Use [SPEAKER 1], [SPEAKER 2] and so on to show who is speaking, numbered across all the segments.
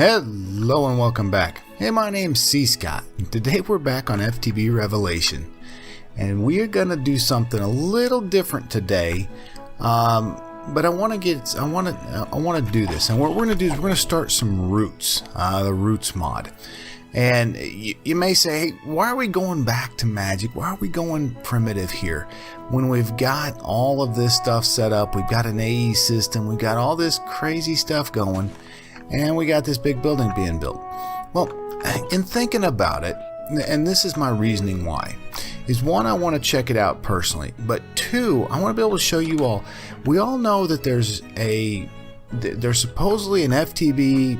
[SPEAKER 1] Hello and welcome back. Hey, my name's cScot. Today we're back on FTB Revelation, and we are gonna do something a little different today. But I want to do this, and what we're gonna do is we're gonna start some roots, the roots mod. And you may say, hey, why are we going back to magic? Why are we going primitive here when we've got all of this stuff set up? We've got an AE system, we've got all this crazy stuff going, and we got this big building being built. Well, in thinking about it, and this is my reasoning why, is one, I want to check it out personally, but two, I want to be able to show you all. We all know that there's supposedly an FTB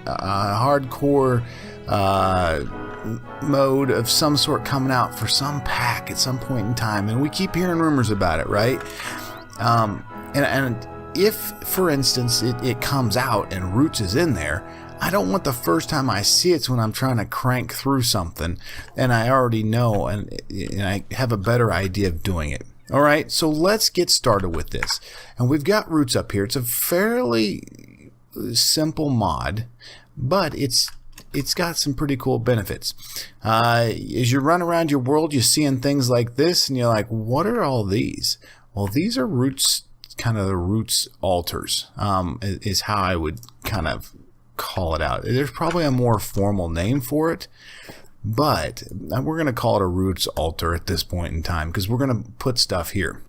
[SPEAKER 1] hardcore mode of some sort coming out for some pack at some point in time, and we keep hearing rumors about it, right? And if, for instance, it comes out and Roots is in there, I don't want the first time I see it's when I'm trying to crank through something and I already know and I have a better idea of doing it. Alright, so let's get started with this. And we've got Roots up here. It's a fairly simple mod, but it's got some pretty cool benefits. As you run around your world, you're seeing things like this and you're like, what are all these? Well, these are Roots, kind of the Roots altars, is how I would kind of call it out. There's probably a more formal name for it, but we're going to call it a Roots altar at this point in time because we're going to put stuff here.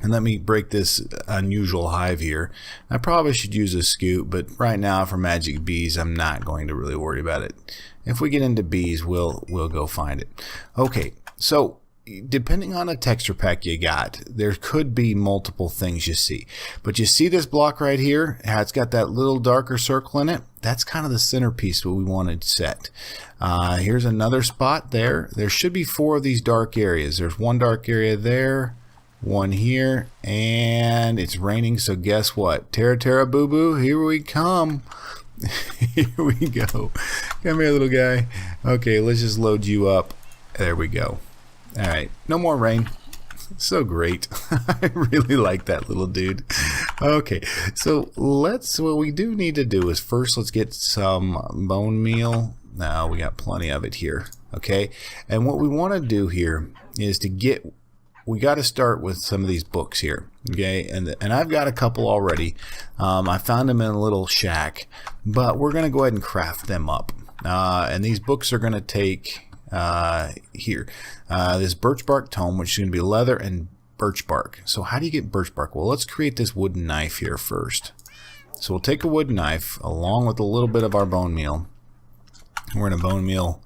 [SPEAKER 1] And let me break this unusual hive here. I probably should use a scoop, but right now for magic bees, I'm not going to really worry about it. If we get into bees, we'll go find it. Okay, so depending on the texture pack you got, there could be multiple things you see. But you see this block right here? How it's got that little darker circle in it? That's kind of the centerpiece what we wanted set. Here's another spot there. There should be 4 of these dark areas. There's one dark area there, one here, and it's raining, so guess what? Terra boo boo, here we come. Here we go. Come here, little guy. Okay, let's just load you up. There we go. Alright, no more rain. So great. I really like that little dude. Okay, so what we do need to do is first let's get some bone meal. Now we got plenty of it here. Okay, and what we want to do here is we got to start with some of these books here. Okay, and I've got a couple already. I found them in a little shack, but we're going to go ahead and craft them up. And these books are going to take here this birch bark tome, which is going to be leather and birch bark. So how do you get birch bark? Well, let's create this wooden knife here first. So we'll take a wooden knife along with a little bit of our bone meal. We're going to bone meal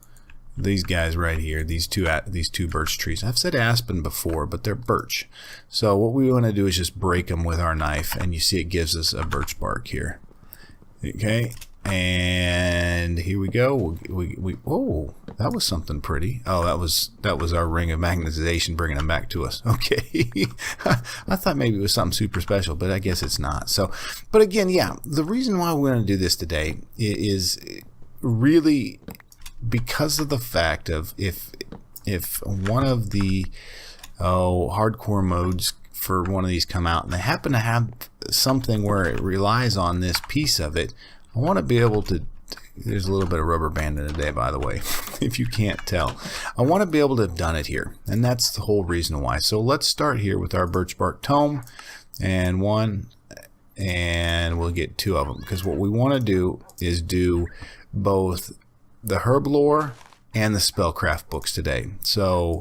[SPEAKER 1] these guys right here, these two birch trees. I've said aspen before, but they're birch. So what we want to do is just break them with our knife, and you see it gives us a birch bark here. Okay, and here we go. Oh, that was something pretty. Oh, that was our ring of magnetization bringing them back to us. Okay, I thought maybe it was something super special, but I guess it's not. So, but again, yeah, the reason why we're going to do this today is really because of the fact of if one of the hardcore modes for one of these come out and they happen to have something where it relies on this piece of it, I want to be able to, there's a little bit of rubber band in today, by the way, if you can't tell. I want to be able to have done it here, and that's the whole reason why. So let's start here with our birch bark tome, and one, and we'll get 2 of them, because what we want to do is do both the Herblore and the Spellcraft books today. So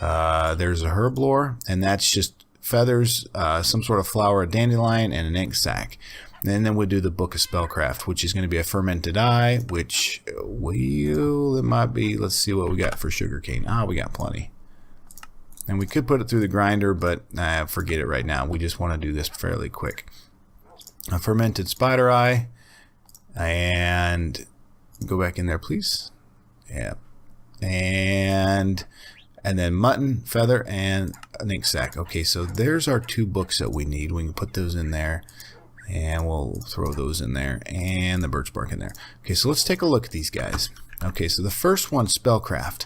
[SPEAKER 1] there's a Herblore, and that's just feathers, some sort of flower, a dandelion, and an ink sac. And then we'll do the book of Spellcraft, which is going to be a fermented eye, which it might be, let's see what we got for sugarcane. We got plenty. And we could put it through the grinder, but forget it right now. We just want to do this fairly quick. A fermented spider eye, and go back in there, please. Yeah. And then mutton, feather, and an ink sac. Okay, so there's our 2 books that we need. We can put those in there, and we'll throw those in there, and the birch bark in there. Okay, so let's take a look at these guys. Okay, so the first one, Spellcraft,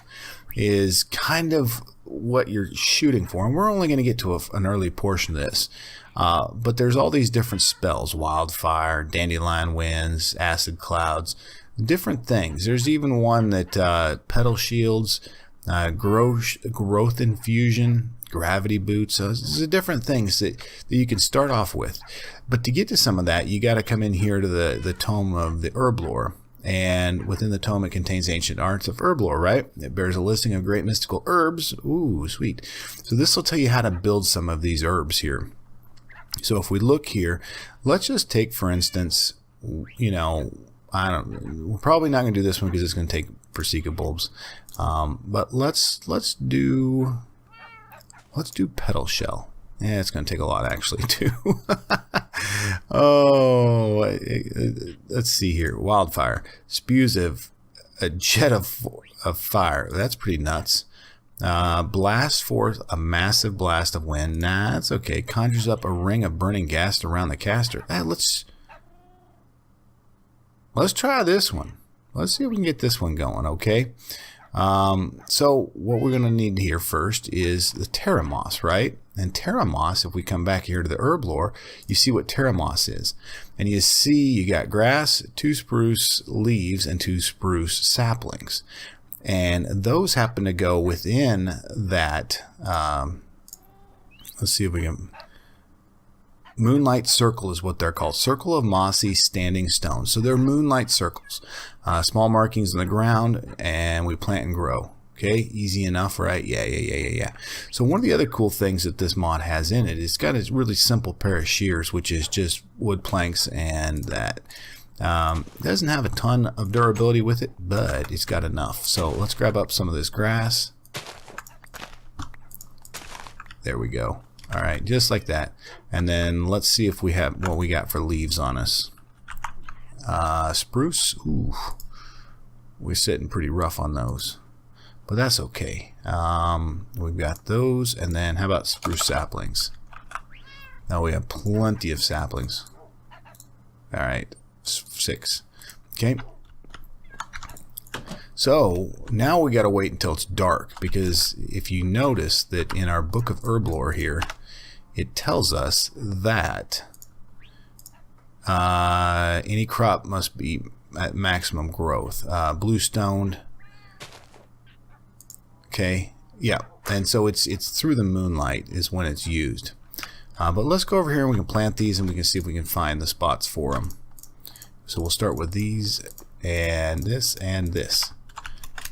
[SPEAKER 1] is kind of what you're shooting for, and we're only going to get to an early portion of this. But there's all these different spells: wildfire, dandelion winds, acid clouds, different things. There's even one that petal shields, growth infusion, gravity boots. So there's different things that you can start off with. But to get to some of that, you got to come in here to the tome of the Herblore. And within the tome, it contains ancient arts of Herblore, right? It bears a listing of great mystical herbs. Ooh, sweet. So this will tell you how to build some of these herbs here. So if we look here, let's just take, for instance, we're probably not going to do this one because it's going to take Forsaken bulbs. But let's do petal shell. Yeah, it's going to take a lot actually too. Oh, let's see here. Wildfire spews a jet of fire. That's pretty nuts. Blast forth a massive blast of wind. Nah, that's okay. Conjures up a ring of burning gas around the caster. Let's try this one. Let's see if we can get this one going. Okay. So what we're going to need here first is the Terra Moss, right? And Terra Moss, if we come back here to the Herblore, you see what Terra Moss is. And you see you got grass, 2 spruce leaves, and 2 spruce saplings. And those happen to go within that, let's see if we can, Moonlight Circle is what they're called. Circle of mossy standing stones. So they're moonlight circles. Small markings on the ground, and we plant and grow. Okay, easy enough, right? Yeah. So one of the other cool things that this mod has in it, it's got a really simple pair of shears, which is just wood planks, and that doesn't have a ton of durability with it, but it's got enough. So let's grab up some of this grass. There we go. All right, just like that. And then let's see if we have what we got for leaves on us. Spruce, ooh, we're sitting pretty rough on those, but that's okay. We've got those, and then how about spruce saplings? Now we have plenty of saplings. All right, 6. Okay. So now we got to wait until it's dark, because if you notice that in our book of Herblore here, it tells us that any crop must be at maximum growth. Blue stoned. Okay, yeah, and so it's through the moonlight is when it's used. But let's go over here and we can plant these, and we can see if we can find the spots for them. So we'll start with these and this and this.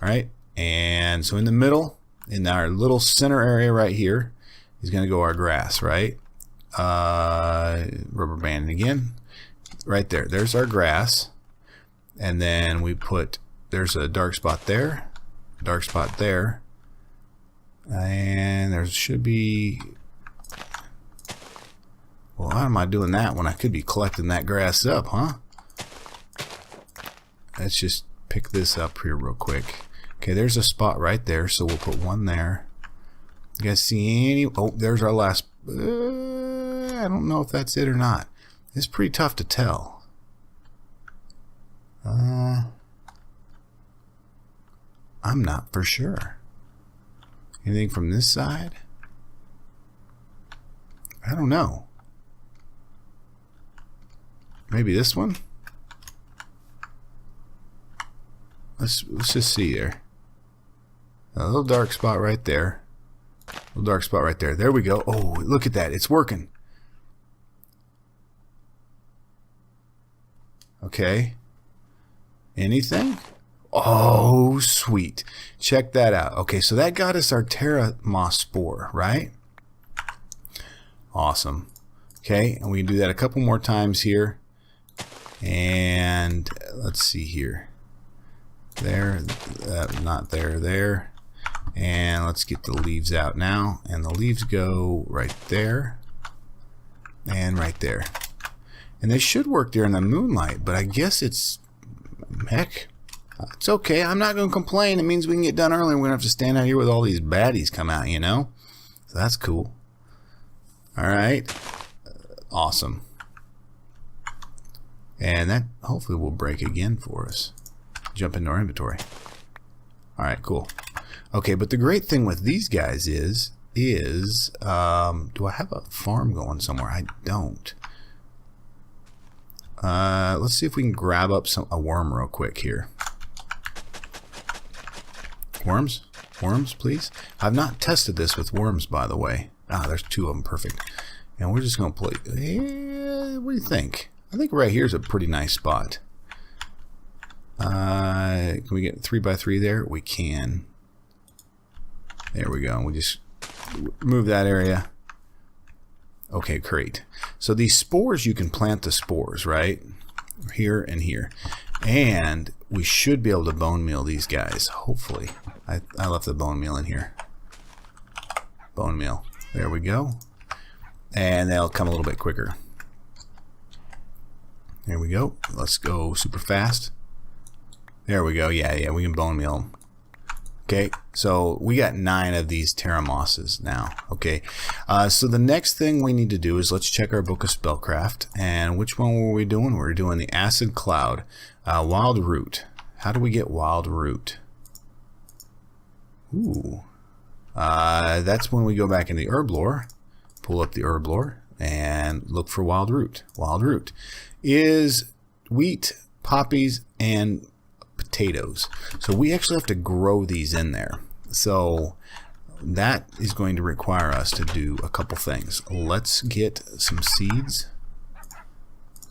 [SPEAKER 1] All right, and so in the middle, in our little center area right here, is going to go our grass, right? Rubber band again. Right there. There's our grass. And then we put, there's a dark spot there, dark spot there. And there should be, well, how am I doing that when I could be collecting that grass up, huh? Let's just pick this up here real quick. Okay, there's a spot right there, so we'll put one there. You guys see any? Oh, there's our last. I don't know if that's it or not. It's pretty tough to tell. I'm not for sure. Anything from this side? I don't know. Maybe this one? Let's just see there. A little dark spot right there. A little dark spot right there. There we go. Oh, look at that. It's working. Okay. Anything? Oh, sweet. Check that out. Okay, so that got us our Terra Moss spore, right? Awesome. Okay, and we can do that a couple more times here. And let's see here. There, not there, there. And let's get the leaves out now. And the leaves go right there and right there. And they should work there in the moonlight, but I guess it's, heck, it's okay. I'm not going to complain. It means we can get done early and we don't have to stand out here with all these baddies come out, you know? So that's cool. All right. Awesome. And that hopefully will break again for us. Jump into our inventory. All right, cool. Okay, but the great thing with these guys is do I have a farm going somewhere? I don't. Let's see if we can grab up a worm real quick here. Worms? Worms, please? I've not tested this with worms, by the way. Ah, there's 2 of them. Perfect. And we're just going to play. What do you think? I think right here is a pretty nice spot. Can we get 3x3 there? We can. There we go. We just move that area. Okay, great. So these spores, you can plant the spores, right? Here and here. And we should be able to bone meal these guys, hopefully. I left the bone meal in here. Bone meal. There we go. And they'll come a little bit quicker. There we go. Let's go super fast. There we go. Yeah, we can bone meal them. Okay, so we got 9 of these Terramosses now. Okay, so the next thing we need to do is let's check our book of Spellcraft. And which one were we doing? We're doing the Acid Cloud. Wild Root. How do we get Wild Root? Ooh. That's when we go back in the Herblore, pull up the Herblore, and look for Wild Root. Wild Root is wheat, poppies, and potatoes. So we actually have to grow these in there. So that is going to require us to do a couple things. Let's get some seeds.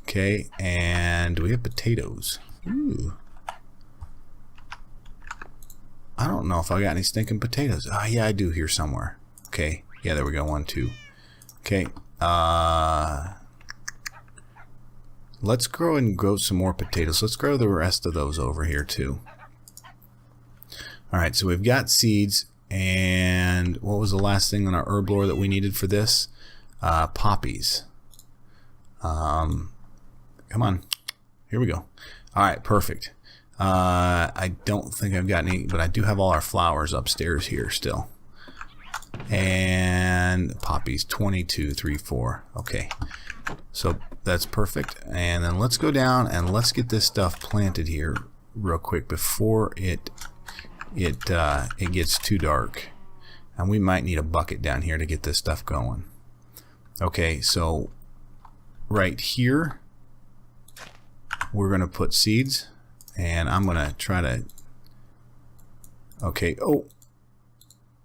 [SPEAKER 1] Okay, and we have potatoes. Ooh. I don't know if I got any stinking potatoes. Ah, yeah, I do here somewhere. Okay, yeah, there we go. 1, 2. Okay, let's grow some more potatoes. Let's grow the rest of those over here too. Alright, so we've got seeds, and what was the last thing on our Herblore that we needed for this? Poppies. Come on. Here we go. Alright, perfect. I don't think I've got any, but I do have all our flowers upstairs here still. And poppies, 22, 3, 4. Okay. So that's perfect. And then let's go down and let's get this stuff planted here real quick before it gets too dark. And we might need a bucket down here to get this stuff going. Okay, so right here we're going to put seeds, and I'm going to try to, okay, oh,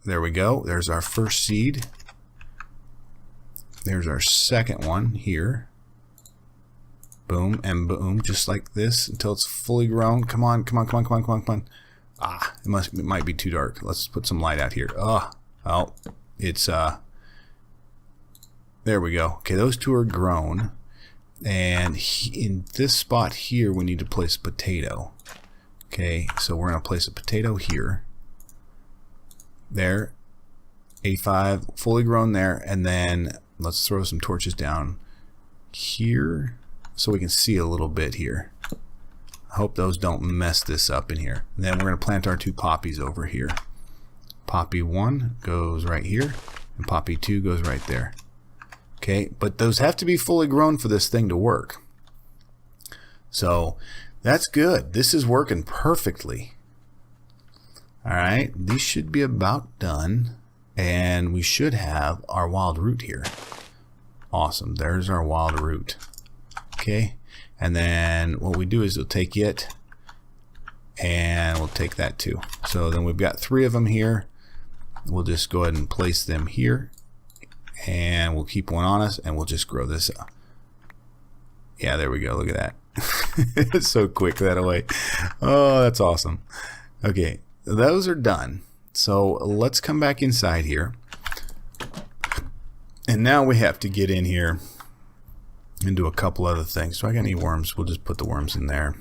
[SPEAKER 1] there we go. There's our first seed. There's our second one here. Boom and boom, just like this until it's fully grown. Come on, come on, come on, come on, come on, come on. Ah, it might be too dark. Let's put some light out here. Oh, it's there we go. Okay, those 2 are grown, and in this spot here we need to place a potato. Okay, so we're gonna place a potato here. There, 85, fully grown there, and then let's throw some torches down here so we can see a little bit here. I hope those don't mess this up in here. And then we're going to plant our 2 poppies over here. Poppy 1 goes right here, and poppy 2 goes right there. Okay, but those have to be fully grown for this thing to work. So that's good. This is working perfectly. Alright, these should be about done. And we should have our Wild Root here. Awesome, there's our Wild Root. Okay, and then what we do is we'll take it, and we'll take that too. So then we've got 3 of them here. We'll just go ahead and place them here, and we'll keep one on us, and we'll just grow this up. Yeah, there we go. Look at that. It's so quick that away. Oh, that's awesome. Okay, those are done. So let's come back inside here. And now we have to get in here and do a couple other things. So I got any worms? We'll just put the worms in there.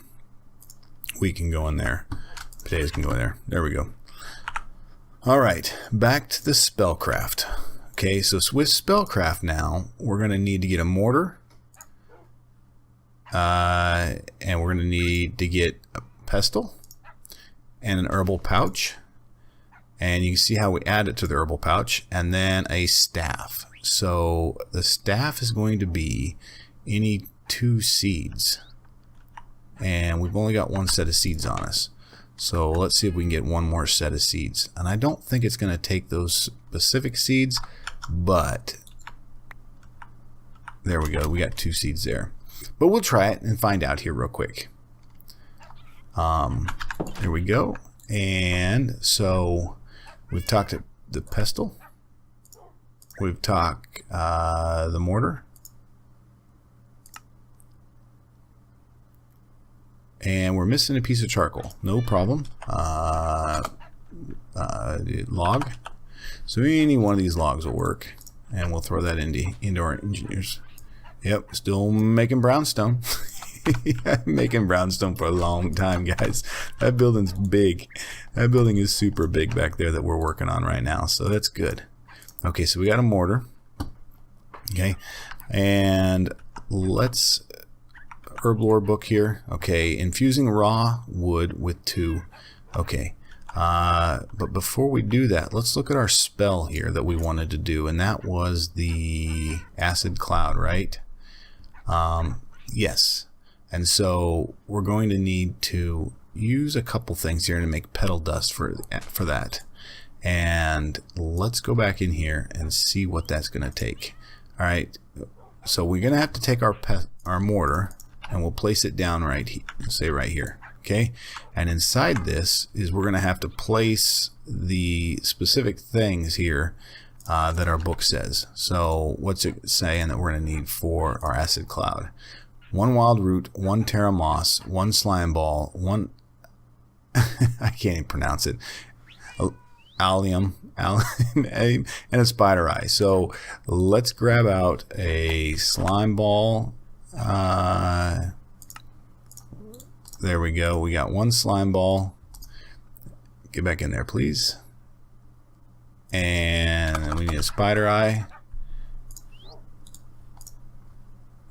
[SPEAKER 1] Wheat can go in there. Potatoes can go in there. There we go. Alright, back to the Spellcraft. Okay, so with Spellcraft now, we're going to need to get a mortar. And we're going to need to get a pestle and an herbal pouch. And you can see how we add it to the herbal pouch, and then a staff. So the staff is going to be any 2 seeds, and we've only got 1 set of seeds on us. So let's see if we can get one more set of seeds. And I don't think it's going to take those specific seeds, but there we go. We got 2 seeds there. But we'll try it and find out here real quick. There we go. And so we've talked the pestle. We've talked the mortar. And we're missing a piece of charcoal. No problem. Log. So any one of these logs will work. And we'll throw that into our engineers. Yep, still making brownstone. Making brownstone for a long time, guys. That building's big. That building is super big back there that we're working on right now. So that's good. Okay, so we got a mortar. Okay, and let's Herblore book here. Okay, infusing raw wood with 2. Okay, but before we do that, let's look at our spell here that we wanted to do, and that was the acid cloud, right? Yes. And so we're going to need to use a couple things here to make Petal Dust for that. And let's go back in here and see what that's going to take. All right. So we're going to have to take our mortar and we'll place it down right here, say right here. Okay. And inside this is we're going to have to place the specific things here that our book says. So what's it saying that we're going to need for our acid cloud? 1 wild root, 1 terra moss, 1 slime ball, 1 I can't even pronounce it. Allium, and a spider eye. So let's grab out a slime ball. There we go. We got 1 slime ball. Get back in there, please. And we need a spider eye.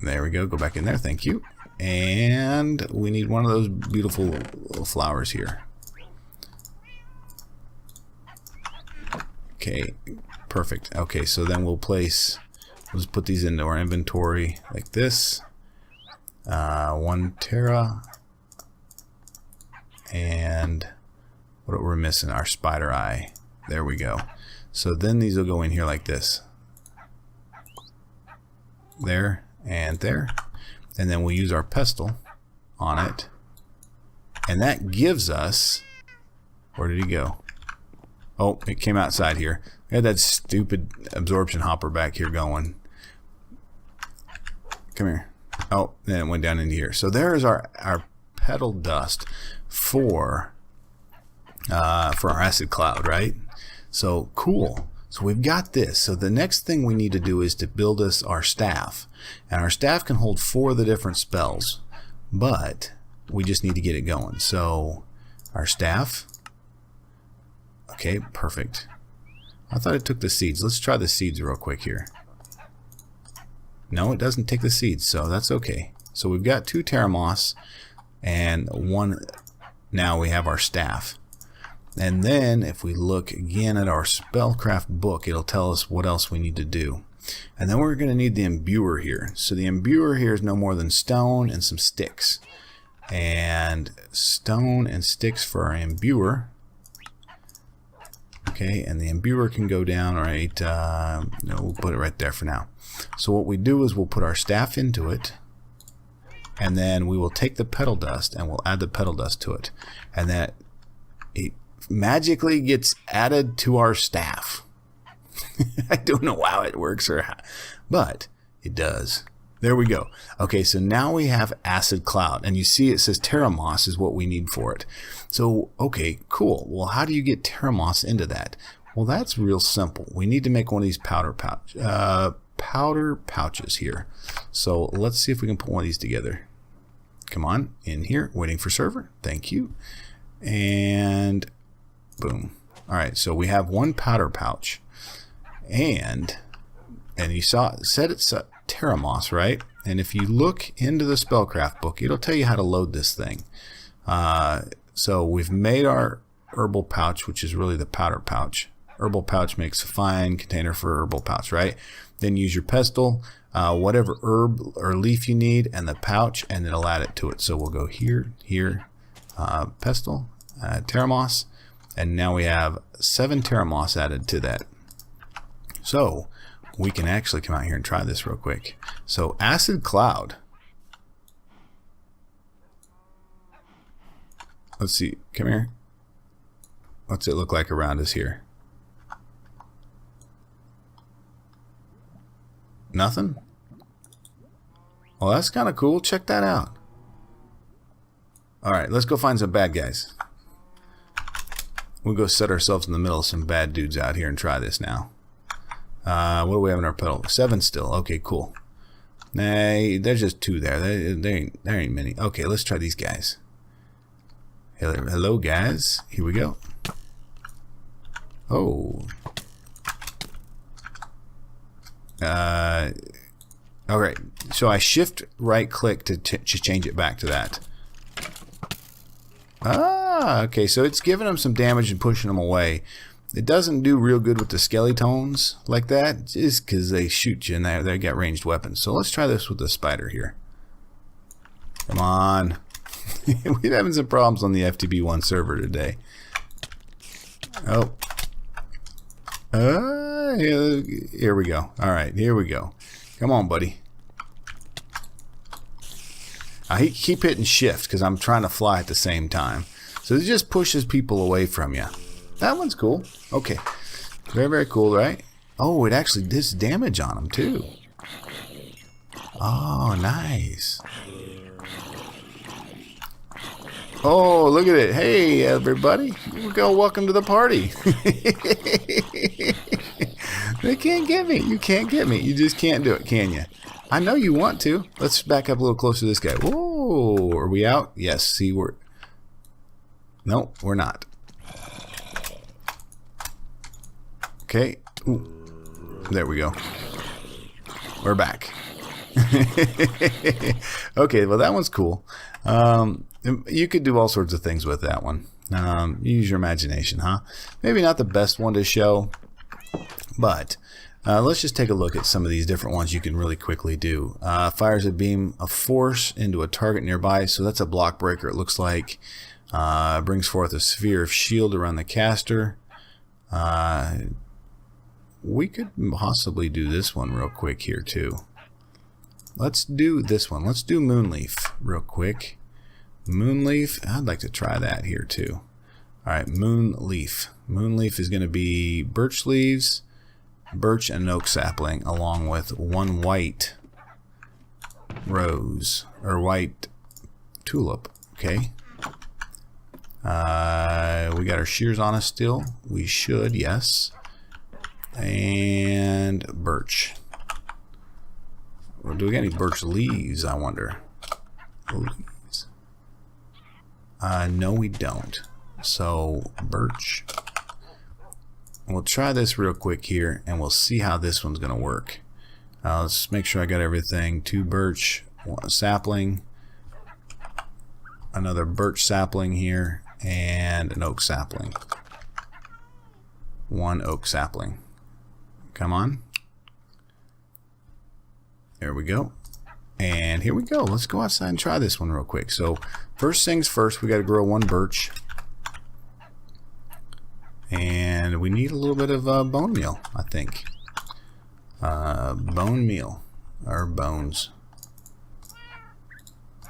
[SPEAKER 1] There we go. Go back in there. Thank you. And we need one of those beautiful little flowers here. Okay, perfect. Okay, so then we'll just put these into our inventory like this. 1 terra. And what we're missing, our spider eye. There we go. So then these will go in here like this. There and there. And then we'll use our pestle on it. And that gives us, where did he go? Oh, it came outside here. We had that stupid absorption hopper back here going. Come here. Oh, then it went down into here. So there's our Petal Dust for our acid cloud, right? So cool. So we've got this. So the next thing we need to do is to build us our staff. And our staff can hold 4 of the different spells, but we just need to get it going. So our staff. Okay, perfect. I thought it took the seeds. Let's try the seeds real quick here. No, it doesn't take the seeds, so that's okay. So we've got 2 terra moss and 1. Now we have our staff. And then if we look again at our Spellcraft book, it'll tell us what else we need to do. And then we're going to need the imbuer here. So the imbuer here is no more than stone and some sticks. And stone and sticks for our imbuer. Okay, and the imbuer can go down right, no, we'll put it right there for now. So what we do is we'll put our staff into it, and then we will take the petal dust and we'll add the petal dust to it. And that it magically gets added to our staff. I don't know how it works or how, but it does. There we go. Okay, so now we have acid cloud, and you see it says terra moss is what we need for it. So, okay, cool. Well, how do you get terra moss into that? Well, that's real simple. We need to make one of these powder pouches here. So let's see if we can put one of these together. Come on, in here, waiting for server. Thank you. And boom. All right, so we have 1 powder pouch, and you said it's terra moss, right? And if you look into the Spellcraft book, it'll tell you how to load this thing. So we've made our herbal pouch, which is really the powder pouch. Herbal pouch makes a fine container for herbal pouch, right? Then use your pestle, whatever herb or leaf you need, and the pouch, and it'll add it to it. So we'll go here, pestle, Terramoss, and now we have 7 Terramoss added to that. So we can actually come out here and try this real quick. So Acid Cloud. Let's see. Come here. What's it look like around us here? Nothing? Well, that's kind of cool. Check that out. Alright, let's go find some bad guys. We'll go set ourselves in the middle of some bad dudes out here and try this now. What do we have in our petal? 7 still. Okay, cool. Nah, there's just 2 there. There ain't many. Okay, let's try these guys. Hello, guys. Here we go. Oh. Alright, so I shift right click to change it back to that. Ah, okay, so it's giving them some damage and pushing them away. It doesn't do real good with the skeletones like that, just because they shoot you and they got ranged weapons. So let's try this with the spider here. Come on. We're having some problems on the FTB1 server today. Oh. Here we go. Alright, here we go. Come on, buddy. I keep hitting shift because I'm trying to fly at the same time. So it just pushes people away from you. That one's cool. Okay. Very, very cool, right? Oh, it actually does damage on them, too. Oh, nice. Oh, look at it. Hey, everybody. Here we go. Welcome to the party. They can't get me. You can't get me. You just can't do it, can you? I know you want to. Let's back up a little closer to this guy. Whoa. Are we out? Yes. See, we're... No, we're not. Okay. Ooh. There we go. We're back. Okay, well, that one's cool. You could do all sorts of things with that one. Use your imagination, huh? Maybe not the best one to show, but let's just take a look at some of these different ones you can really quickly do. Fires a beam of force into a target nearby, so that's a block breaker, it looks like. Brings forth a sphere of shield around the caster. We could possibly do this one real quick here too. Let's do this one. Let's do Moonleaf real quick. Moonleaf, I'd like to try that here too. Alright, Moonleaf. Moonleaf is going to be birch leaves, birch and an oak sapling, along with 1 white rose, or white tulip. Okay. We got our shears on us still. We should, yes. And birch. Well, do we got any birch leaves, I wonder? Leaves. No, we don't. So, birch. We'll try this real quick here, and we'll see how this one's going to work. Let's make sure I got everything. 2 birch, 1 sapling, another birch sapling here, and an oak sapling. 1 oak sapling. Come on. There we go. And here we go. Let's go outside and try this one real quick. So first things first, we got to grow 1 birch. And we need a little bit of bone meal, I think. Bone meal. Or bones.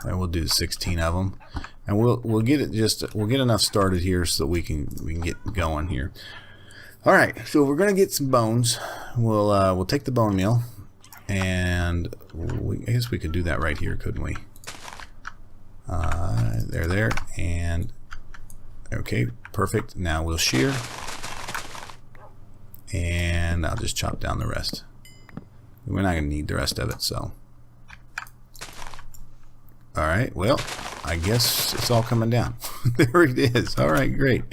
[SPEAKER 1] And we'll do 16 of them. And we'll get enough started here so that we can get going here. All right, so we're gonna get some bones. We'll take the bone meal, and I guess we could do that right here, couldn't we? There, and okay, perfect. Now we'll shear, and I'll just chop down the rest. We're not gonna need the rest of it, so. All right, well, I guess it's all coming down. There it is. All right, great.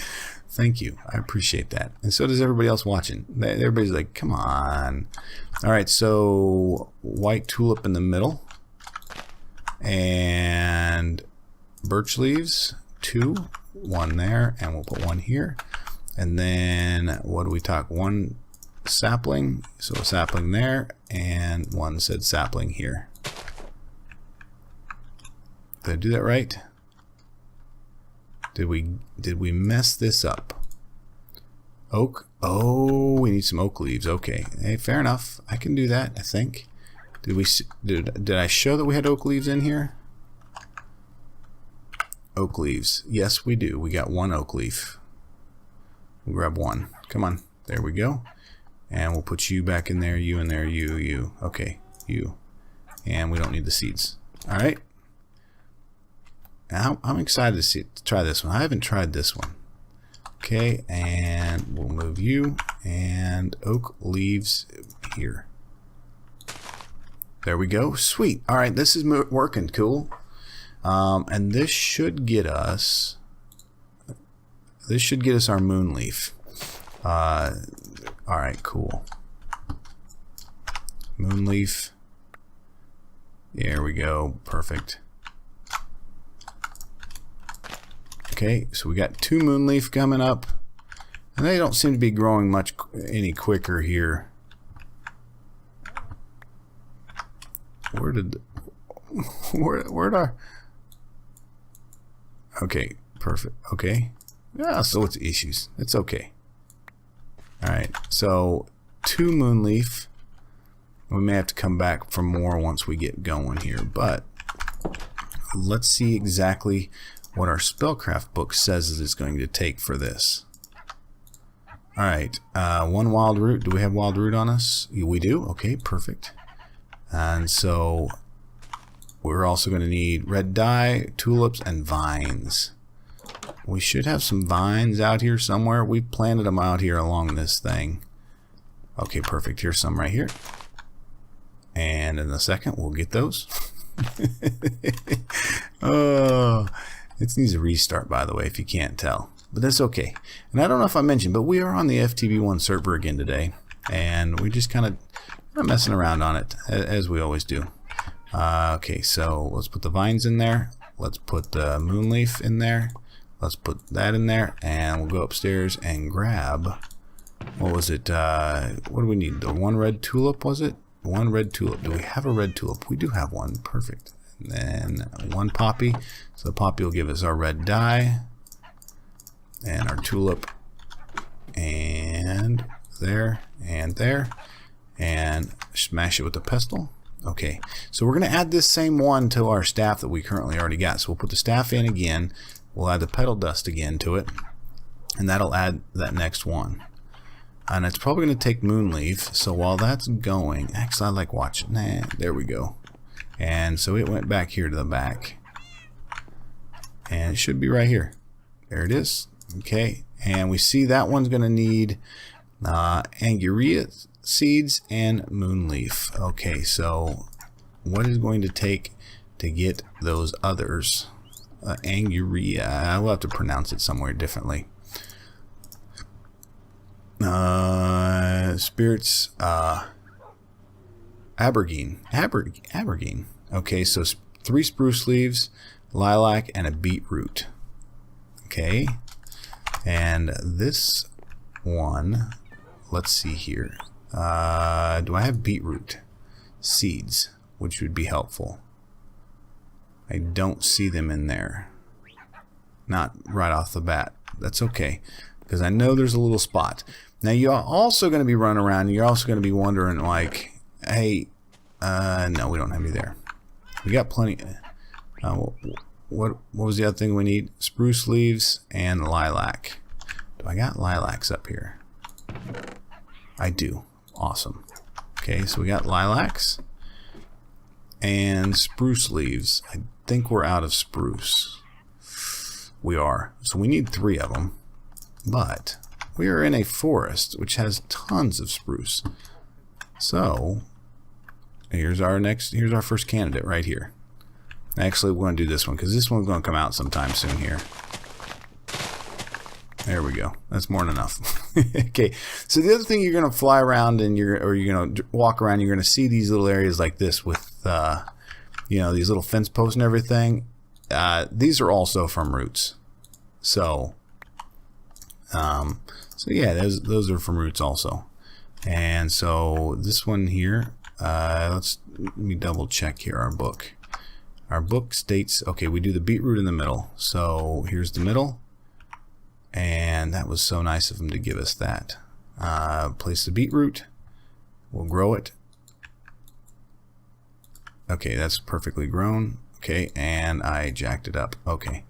[SPEAKER 1] Thank you. I appreciate that. And so does everybody else watching. Everybody's like, come on. All right, so white tulip in the middle. And birch leaves, 2. 1 there, and we'll put 1 here. And then, what do we talk? 1 sapling. So a sapling there, and 1 said sapling here. Did I do that right? Did we mess this up? Oak. Oh, we need some oak leaves. Okay. Hey, fair enough. I can do that, I think. Did I show that we had oak leaves in here? Oak leaves. Yes, we do. We got one oak leaf. We'll grab one. Come on. There we go. And we'll put you back in there, you in there, you. Okay, you. And we don't need the seeds. Alright. Now, I'm excited to try this one. I haven't tried this one. Okay, and we'll move you. And oak leaves here. There we go. Sweet. Alright, this is working. Cool. And this should get us our moon leaf. Alright, cool. Moon leaf. There we go. Perfect. Okay, so we got 2 moon leaf coming up. And they don't seem to be growing much any quicker here. Where'd our... Okay, perfect. Okay. Yeah, so it's issues. It's okay. Alright, so 2 moon leaf. We may have to come back for more once we get going here, but let's see exactly what our Spellcraft book says it's going to take for this. Alright, 1 wild root. Do we have wild root on us? We do? Okay, perfect. And so we're also going to need red dye, tulips, and vines. We should have some vines out here somewhere. We planted them out here along this thing. Okay, perfect. Here's some right here. And in a second, we'll get those. Oh, it needs a restart, by the way, if you can't tell. But that's okay. And I don't know if I mentioned, but we are on the FTB1 server again today. And we're just kind of messing around on it, as we always do. Okay, so let's put the vines in there. Let's put the moonleaf in there. Let's put that in there. And we'll go upstairs and grab... What was it? What do we need? The 1 red tulip, was it? 1 red tulip. Do we have a red tulip? We do have one. Perfect. And then 1 poppy. So the poppy will give us our red dye. And our tulip. And there. And there. And smash it with the pestle. Okay. So we're going to add this same one to our staff that we currently already got. So we'll put the staff in again. We'll add the petal dust again to it. And that'll add that next one. And it's probably going to take moonleaf. So while that's going, actually I like watching. Nah, there we go. And so it went back here to the back. And it should be right here. There it is. Okay. And we see that one's going to need anguria seeds and moonleaf. Okay, so what is going to take to get those others? Anguria. I will have to pronounce it somewhere differently. Spirits, Abergine. Okay, so 3 spruce leaves, lilac, and a beetroot. Okay, and this one, let's see here. Do I have beetroot seeds, which would be helpful? I don't see them in there. Not right off the bat. That's okay, because I know there's a little spot. Now you're also going to be running around and you're also going to be wondering, like, hey, no, we don't have any there. We got plenty. What was the other thing we need? Spruce leaves and lilac. Do I got lilacs up here? I do. Awesome. Okay, so we got lilacs and spruce leaves. I think we're out of spruce. We are. So we need 3 of them. But we are in a forest which has tons of spruce. So here's our first candidate right here. Actually, we're going to do this one because this one's going to come out sometime soon here. There we go. That's more than enough. Okay. So the other thing, you're going to fly around and you're going to walk around. You're going to see these little areas like this with, these little fence posts and everything. These are also from roots. So yeah, those are from roots also. And so this one here, let me double check here our book. Our book states, okay, we do the beetroot in the middle. So here's the middle. And that was so nice of him to give us that. Place the beetroot. We'll grow it. Okay, that's perfectly grown. Okay, and I jacked it up. Okay.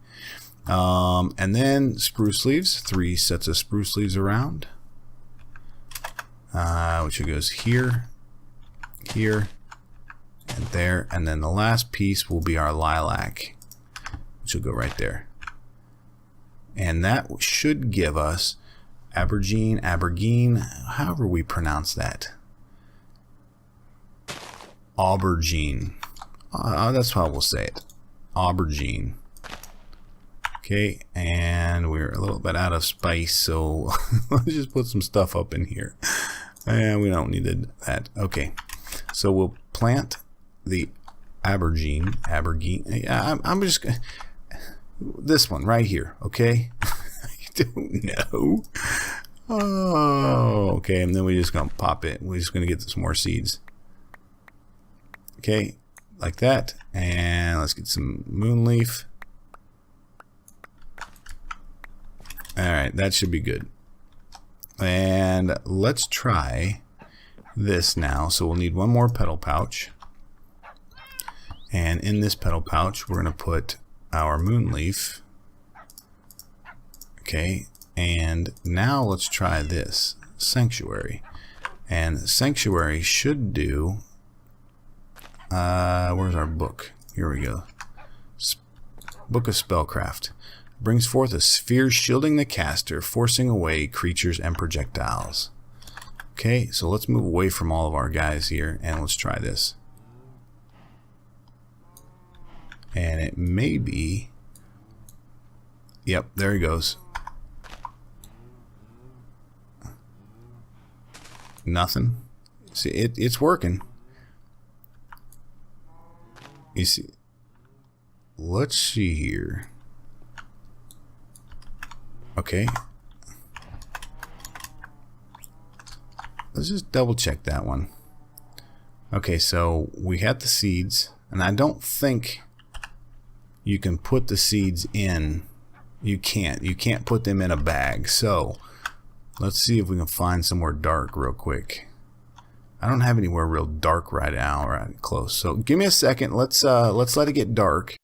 [SPEAKER 1] And then spruce leaves. 3 sets of spruce leaves around. Which goes here, here, and there. And then the last piece will be our lilac, which will go right there. And that should give us Aubergine, however we pronounce that. Aubergine. That's how we'll say it. Aubergine. Okay, and we're a little bit out of spice, so let's just put some stuff up in here. And we don't need that. Okay, so we'll plant the Aubergine. Yeah, I'm just gonna, this one right here. Okay, I don't know. Oh, okay, and then we're just gonna pop it. We're just gonna get some more seeds. Okay, like that, and let's get some moon leaf. Alright, that should be good. And let's try this now. So we'll need one more petal pouch. And in this petal pouch, we're going to put our moon leaf. Okay, and now let's try this. Sanctuary. And Sanctuary should do... where's our book? Here we go. Book of Spellcraft. Brings forth a sphere shielding the caster, forcing away creatures and projectiles. Okay, so let's move away from all of our guys here, and let's try this. And it may be... Yep, there he goes. Nothing. See, it's working. You see... Let's see here. Okay. Let's just double check that one. Okay, so we had the seeds, and I don't think you can put the seeds in. You can't put them in a bag. So let's see if we can find somewhere dark real quick. I don't have anywhere real dark right now, right close. So give me a second. Let's let it get dark.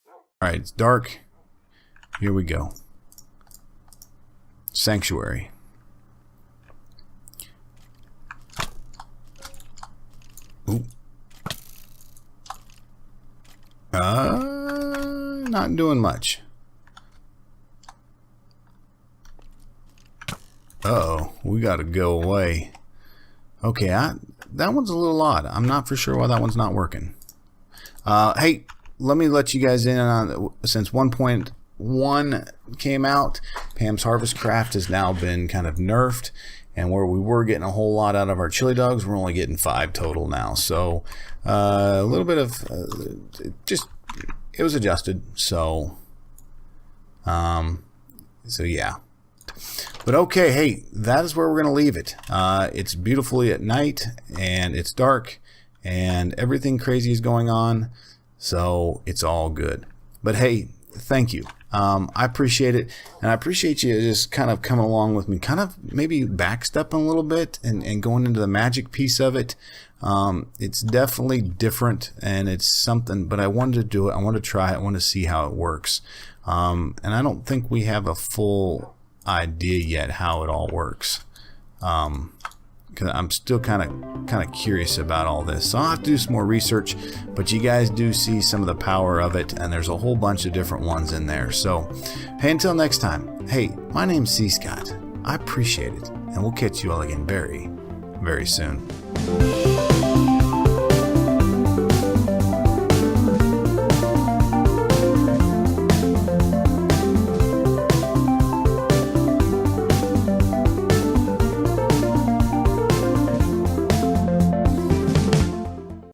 [SPEAKER 1] All right, it's dark. Here we go. Sanctuary. Ooh. Not doing much. Uh-oh, we gotta go away. Okay, that one's a little odd. I'm not for sure why that one's not working. Hey, let me let you guys in on, since 1.1 came out, Pam's Harvest Craft has now been kind of nerfed, and where we were getting a whole lot out of our chili dogs, we're only getting 5 total now. So a little bit of it was adjusted. So yeah. But okay, hey, that is where we're going to leave it. It's beautifully at night, and it's dark, and everything crazy is going on, so it's all good. But hey, thank you. I appreciate it, and I appreciate you just kind of coming along with me, kind of maybe backstepping a little bit and going into the magic piece of it. It's definitely different, and it's something, but I wanted to do it. I want to try it. I want to see how it works. And I don't think we have a full idea yet how it all works, because I'm still kind of curious about all this, so I'll have to do some more research. But you guys do see some of the power of it, and there's a whole bunch of different ones in there. So hey, until next time, hey, my name's cScot. I appreciate it, and we'll catch you all again very, very soon.